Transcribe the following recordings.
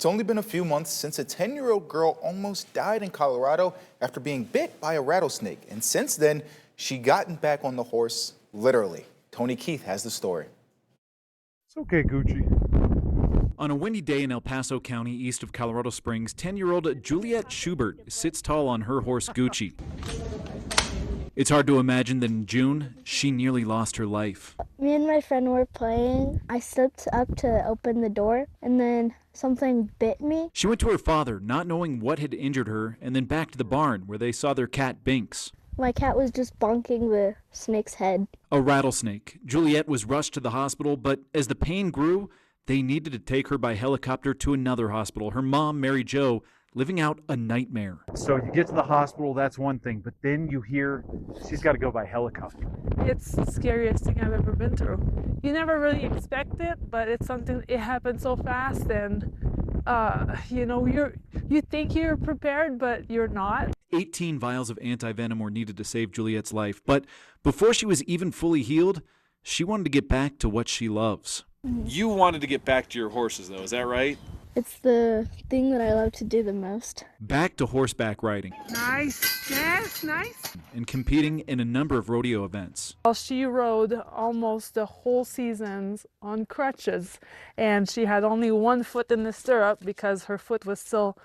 It's only been a few months since a 10-year-old girl almost died in Colorado after being bit by a rattlesnake. And since then, she gotten back on the horse, literally. Tony Keith has the story. It's okay, Gucci. On a windy day in El Paso County, east of Colorado Springs, 10-year-old Juliette Schubert sits tall on her horse Gucci. It's hard to imagine that in June, she nearly lost her life. Me and my friend were playing. I stepped up to open the door, and then something bit me. She went to her father, not knowing what had injured her, and then back to the barn where they saw their cat Binks. My cat was just bonking the snake's head. A rattlesnake. Juliette was rushed to the hospital, but as the pain grew, they needed to take her by helicopter to another hospital. Her mom, Mary Jo, living out a nightmare. So you get to the hospital, that's one thing, but then you hear she's got to go by helicopter. It's the scariest thing I've ever been through. You never really expect it, but it's something, it happened so fast, and you think you're prepared, but you're not. 18 vials of anti-venom were needed to save Juliette's life, but before she was even fully healed, she wanted to get back to what she loves. You wanted to get back to your horses, though, is that right? It's the thing that I love to do the most. Back to horseback riding. Nice, yes, nice. And competing in a number of rodeo events. Well, she rode almost the whole seasons on crutches, and she had only one foot in the stirrup because her foot was still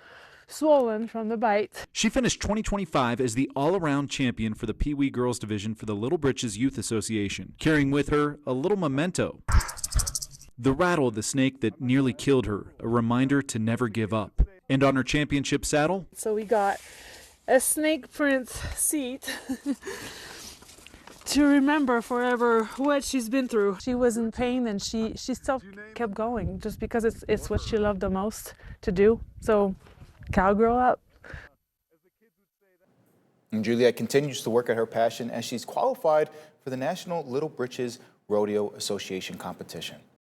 swollen from the bite. She finished 2025 as the all-around champion for the Pee Wee Girls Division for the Little Britches Youth Association, carrying with her a little memento. The rattle of the snake that nearly killed her, a reminder to never give up. And on her championship saddle? So we got a snake print seat to remember forever what she's been through. She was in pain, and she still kept going just because it's what she loved the most to do. So cowgirl up. And Juliette continues to work at her passion as she's qualified for the National Little Britches Rodeo Association competition.